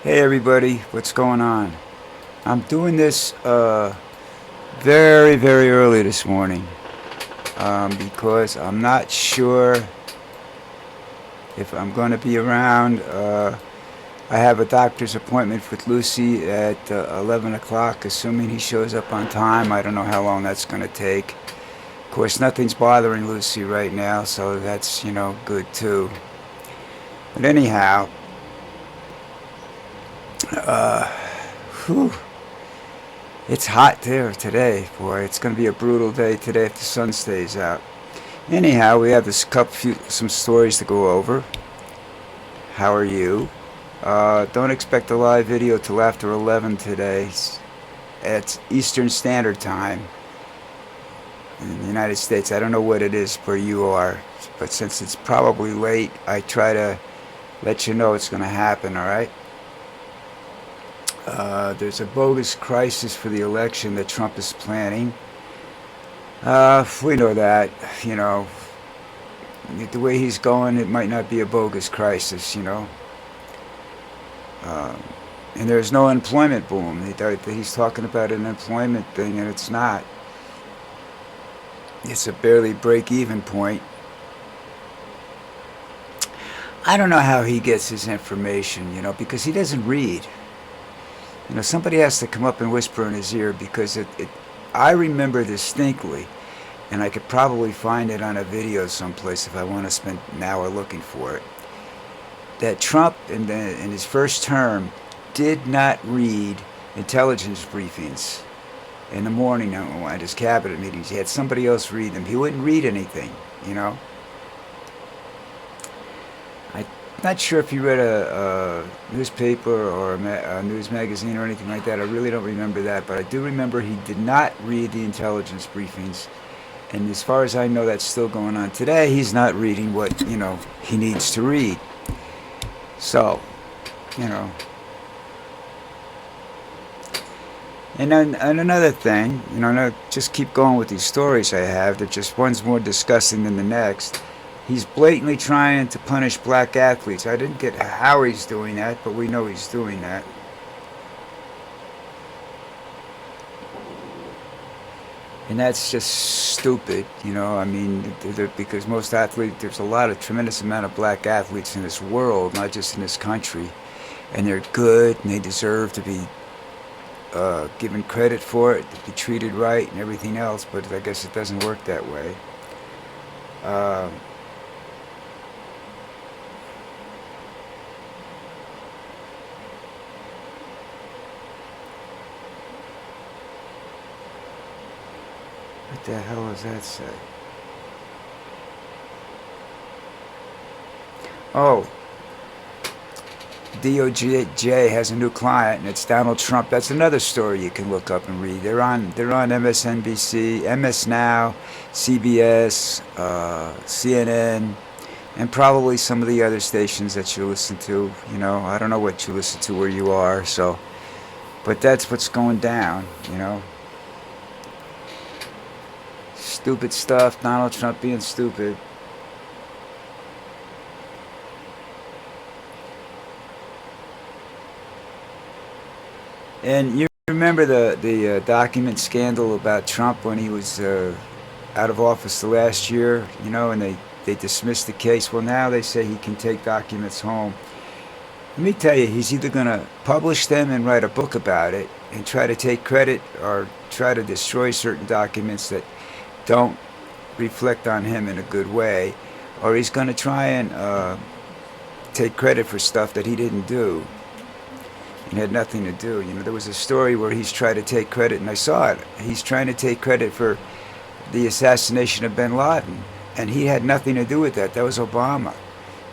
Hey everybody, what's going on? I'm doing this very, very early this morning because I'm not sure if I'm going to be around. I have a doctor's appointment with Lucy at 11 o'clock, assuming he shows up on time. I don't know how long that's going to take. Of course, nothing's bothering Lucy right now, so that's, good too. But anyhow, whew, it's hot there today, boy. It's going to be a brutal day today if the sun stays out. Anyhow, we have some stories to go over. How are you? Don't expect a live video till after 11 today. It's Eastern Standard Time in the United States. I don't know what it is where you are, but since it's probably late, I try to let you know it's going to happen, all right? There's a bogus crisis for the election that Trump is planning. We know that, the way he's going, it might not be a bogus crisis, and there's no employment boom. He's talking about an employment thing, and it's not. It's a barely break-even point. I don't know how he gets his information, because he doesn't read. Somebody has to come up and whisper in his ear, because I remember distinctly, and I could probably find it on a video someplace if I want to spend an hour looking for it, that Trump in his first term did not read intelligence briefings in the morning at his cabinet meetings. He had somebody else read them. He wouldn't read anything, I'm not sure if he read a newspaper or a news magazine or anything like that. I really don't remember that, but I do remember he did not read the intelligence briefings. And as far as I know, that's still going on today. He's not reading what, he needs to read. So, And then and another thing, just keep going with these stories I have. They're just one's more disgusting than the next. He's blatantly trying to punish black athletes. I didn't get how he's doing that, but we know he's doing that. And that's just stupid, because most athletes, there's a tremendous amount of black athletes in this world, not just in this country. And they're good, and they deserve to be given credit for it, to be treated right and everything else, but I guess it doesn't work that way. What the hell does that say? Oh, DOJ has a new client, and it's Donald Trump. That's another story you can look up and read. They're on MSNBC, MS Now, CBS, CNN, and probably some of the other stations that you listen to. I don't know what you listen to where you are, but that's what's going down. Stupid stuff. Donald Trump being stupid. And you remember the document scandal about Trump when he was out of office the last year, and they dismissed the case. Well, now they say he can take documents home. Let me tell you, he's either going to publish them and write a book about it and try to take credit, or try to destroy certain documents that don't reflect on him in a good way, or he's going to try and take credit for stuff that he didn't do and had nothing to do. There was a story where he's trying to take credit, and I saw it. He's trying to take credit for the assassination of bin Laden, and he had nothing to do with that. That was Obama.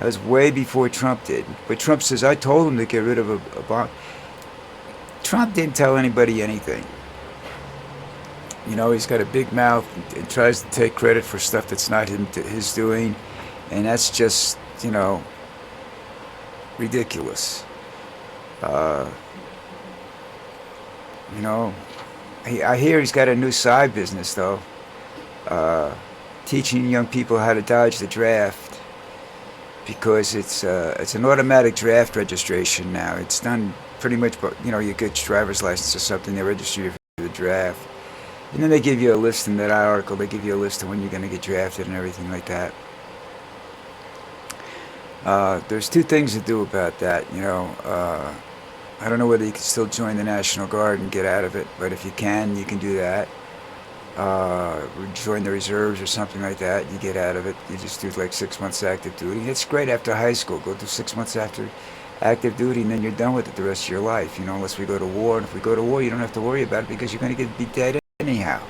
That was way before Trump did. But Trump says, I told him to get rid of Obama. Trump didn't tell anybody anything. He's got a big mouth and tries to take credit for stuff that's not his doing, and that's just, ridiculous. I hear he's got a new side business, though, teaching young people how to dodge the draft, because it's an automatic draft registration now. It's done pretty much, but you get your driver's license or something. They register you for the draft, and then they give you a list in that article. They give you a list of when you're going to get drafted and everything like that. There's two things to do about that. I don't know whether you can still join the National Guard and get out of it, but if you can do that. Join the reserves or something like that. You get out of it. You just do like 6 months active duty. It's great after high school. Go do 6 months after active duty, and then you're done with it the rest of your life. Unless we go to war. And if we go to war, you don't have to worry about it because you're going to be dead anyhow.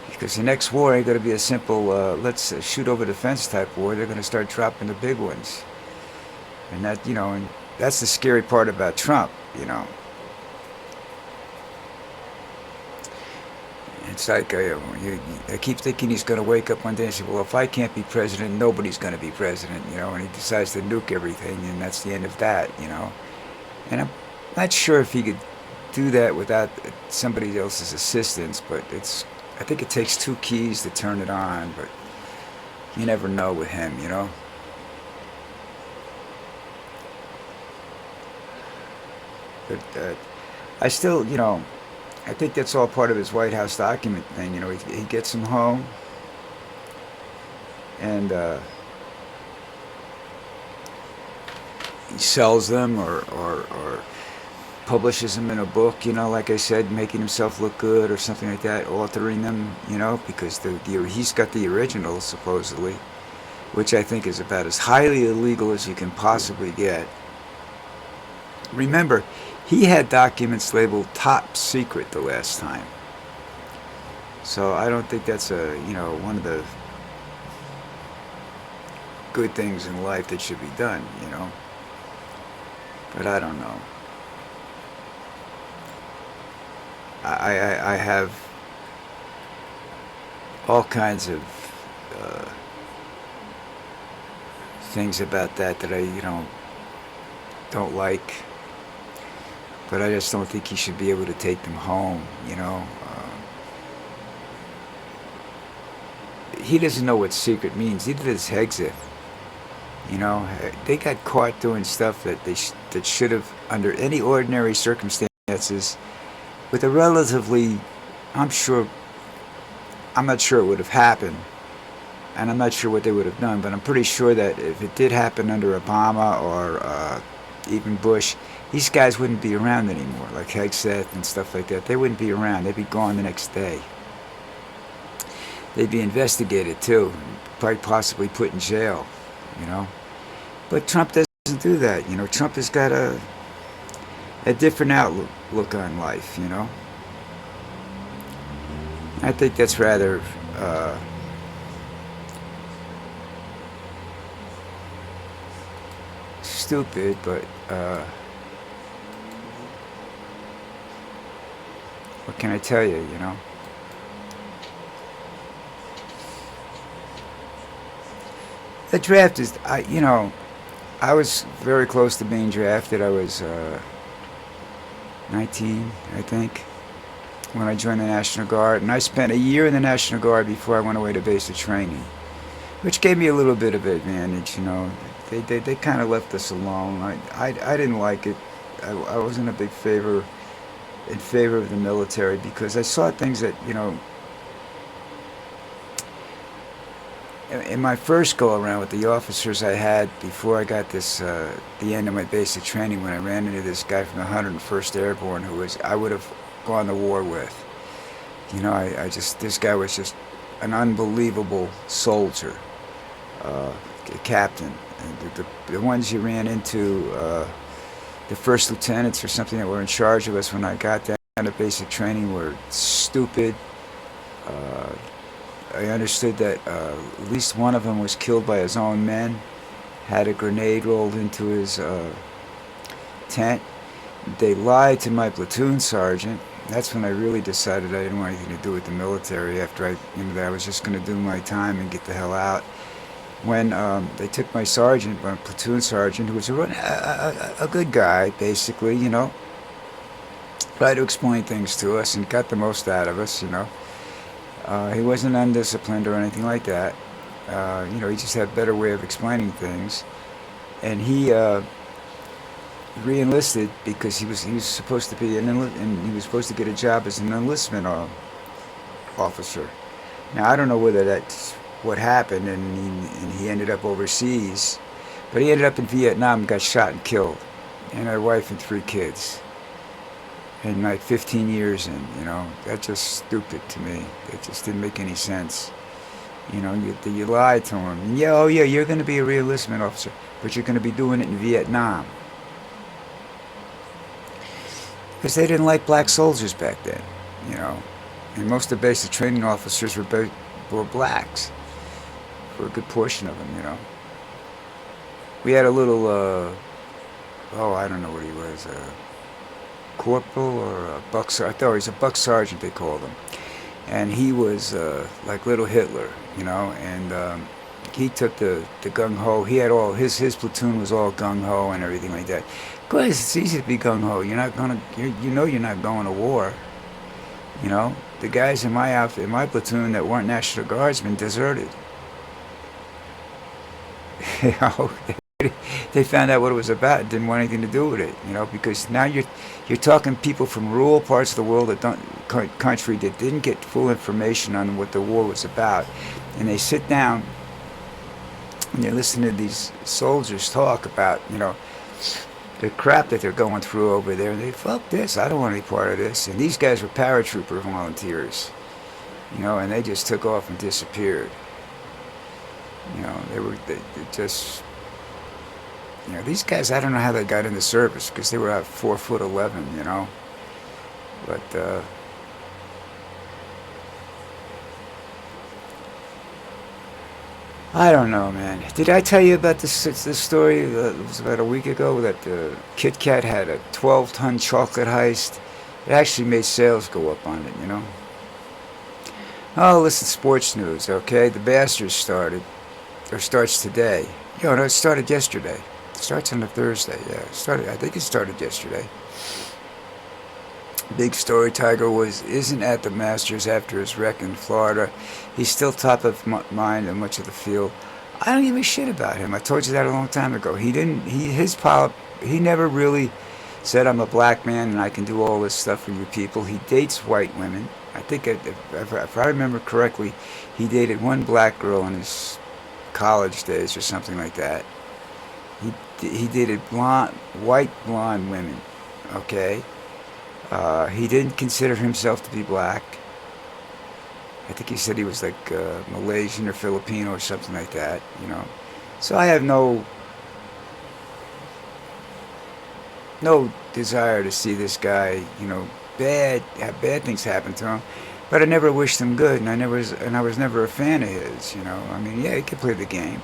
Because the next war ain't going to be a simple let's shoot over the fence type war. They're going to start dropping the big ones, and and that's the scary part about Trump. It's like I keep thinking he's going to wake up one day and say, well, if I can't be president, nobody's going to be president, and he decides to nuke everything, and that's the end of that, And I'm not sure if he could do that without somebody else's assistance, but I think it takes two keys to turn it on, but you never know with him, But I still, I think that's all part of his White House document thing. He gets them home, and he sells them or publishes them in a book. Like I said, making himself look good or something like that, altering them. Because he's got the originals supposedly, which I think is about as highly illegal as you can possibly get. Remember, he had documents labeled top secret the last time. So I don't think that's one of the good things in life that should be done, But I don't know. I have all kinds of things about that I, don't like. But I just don't think he should be able to take them home, He doesn't know what secret means. Neither does Hexit. They got caught doing stuff that should have, under any ordinary circumstances, with a relatively, I'm not sure it would have happened, and I'm not sure what they would have done, but I'm pretty sure that if it did happen under Obama or even Bush, these guys wouldn't be around anymore, like Hegseth and stuff like that. They wouldn't be around. They'd be gone the next day. They'd be investigated too, probably possibly put in jail, But Trump doesn't do that, Trump has got a different outlook on life, I think that's rather stupid, but what can I tell you, The draft is, I was very close to being drafted. I was 19, I think, when I joined the National Guard, and I spent a year in the National Guard before I went away to basic training, which gave me a little bit of advantage, They kind of left us alone. I didn't like it. I wasn't in favor of the military because I saw things that, in my first go around with the officers I had before I got the end of my basic training, when I ran into this guy from the 101st Airborne I would have gone to war with. This guy was just an unbelievable soldier, a captain. And the ones you ran into, the first lieutenants or something that were in charge of us when I got down to basic training were stupid. I understood that at least one of them was killed by his own men, had a grenade rolled into his tent. They lied to my platoon sergeant. That's when I really decided I didn't want anything to do with the military, after that I was just going to do my time and get the hell out. When they took my sergeant, my platoon sergeant, who was a good guy, basically, tried to explain things to us and got the most out of us, He wasn't undisciplined or anything like that. He just had a better way of explaining things. And he re-enlisted because he was supposed to be and he was supposed to get a job as an enlistment officer. Now I don't know whether that's what happened, and he ended up overseas, but he ended up in Vietnam, got shot and killed, and had a wife and 3 kids. And like 15 years in, that's just stupid to me. It just didn't make any sense. You lied to him. And yeah, oh yeah, you're going to be a re-enlistment officer, but you're going to be doing it in Vietnam. Because they didn't like black soldiers back then, you know. And most of the basic training officers were blacks for a good portion of them. We had a little, oh, I don't know what he was, corporal or a buck sergeant. I thought he was a buck sergeant, they called him. And he was like little Hitler, and he took the gung-ho. He had all, his platoon was all gung-ho and everything like that. Guys, it's easy to be gung-ho. You're not going to, you're not going to war. The guys in my outfit, in my platoon that weren't National Guardsmen deserted. you know, they found out what it was about, didn't want anything to do with it, because now you're talking people from rural parts of the world country that didn't get full information on what the war was about, and they sit down and they listen to these soldiers talk about, the crap that they're going through over there, and they, fuck this, I don't want any part of this. And these guys were paratrooper volunteers, and they just took off and disappeared. They just, these guys, I don't know how they got into service, because they were at 4'11", but I don't know, man. Did I tell you about this story? It was about a week ago that Kit Kat had a 12-ton chocolate heist. It actually made sales go up on it. Oh, listen, sports news, okay? The Masters starts today. No, it started yesterday. It starts on a Thursday, yeah. I think it started yesterday. Big story, Tiger isn't at the Masters after his wreck in Florida. He's still top of mind in much of the field. I don't give a shit about him. I told you that a long time ago. He never really said, I'm a black man and I can do all this stuff for you people. He dates white women. I think, if I remember correctly, he dated one black girl in his college days or something like that. He dated white blonde women, okay? He didn't consider himself to be black. I think he said he was like Malaysian or Filipino or something like that, So I have no desire to see this guy, have bad things happen to him. But I never wished him good, and I was never a fan of his, I mean, yeah, he could play the game,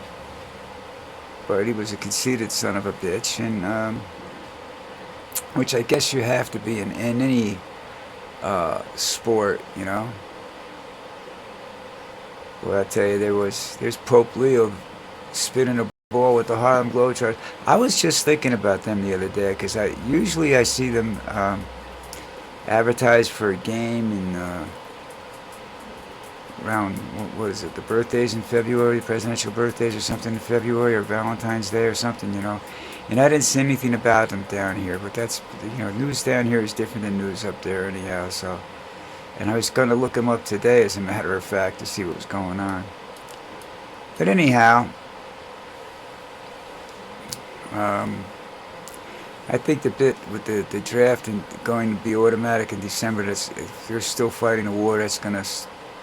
but he was a conceited son of a bitch, and which I guess you have to be in any sport, Well, I tell you, there's Pope Leo spinning a ball with the Harlem Globetrotters. I was just thinking about them the other day, because usually I see them advertised for a game in around, what is it, the birthdays in February, presidential birthdays or something in February, or Valentine's Day or something, And I didn't see anything about them down here, but that's, news down here is different than news up there anyhow, so. And I was going to look them up today, as a matter of fact, to see what was going on. But anyhow, I think the bit with the draft and going to be automatic in December, if you're still fighting a war,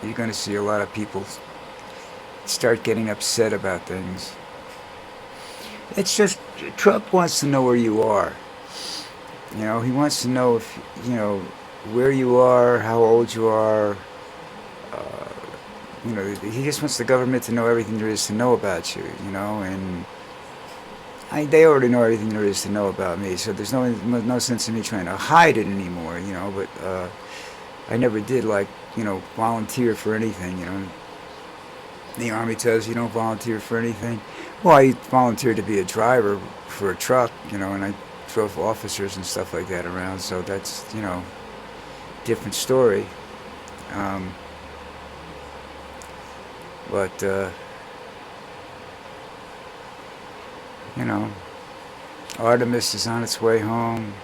you're going to see a lot of people start getting upset about things. It's just, Trump wants to know where you are. He wants to know if, where you are, how old you are. He just wants the government to know everything there is to know about you, and they already know everything there is to know about me, so there's no sense in me trying to hide it anymore, but I never did, volunteer for anything, The Army tells you don't volunteer for anything. Well, I volunteered to be a driver for a truck, and I drove officers and stuff like that around, so that's, different story. But Artemis is on its way home.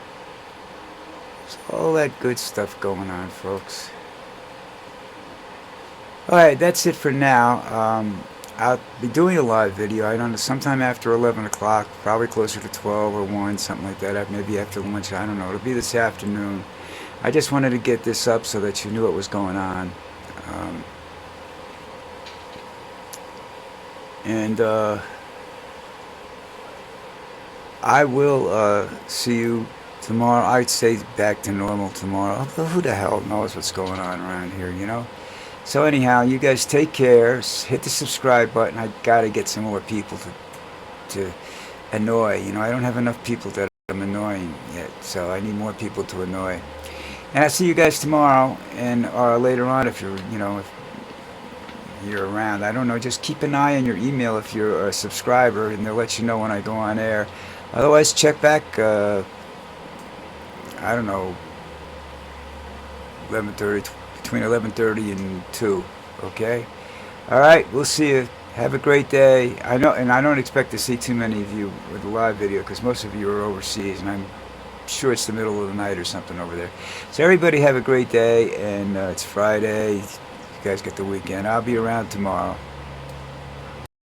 There's all that good stuff going on, folks. Alright, that's it for now. I'll be doing a live video, I don't know, sometime after 11 o'clock, probably closer to 12 or 1, something like that, maybe after lunch, I don't know. It'll be this afternoon. I just wanted to get this up so that you knew what was going on. And I will see you tomorrow. I'd say back to normal tomorrow. Who the hell knows what's going on around here, you know? So anyhow, you guys take care. Hit the subscribe button. I gotta get some more people to annoy. You know, I don't have enough people that I'm annoying yet, so I need more people to annoy. And I'll see you guys tomorrow and later on if you're, you know, if you're around. I don't know. Just keep an eye on your email if you're a subscriber, and they'll let you know when I go on air. Otherwise, check back. I don't know, 11:30, between 11:30 and 2. Okay. All right. We'll see you. Have a great day. I know, and I don't expect to see too many of you with the live video because most of you are overseas, and I'm sure it's the middle of the night or something over there. So everybody have a great day, and it's Friday. You guys get the weekend. I'll be around tomorrow.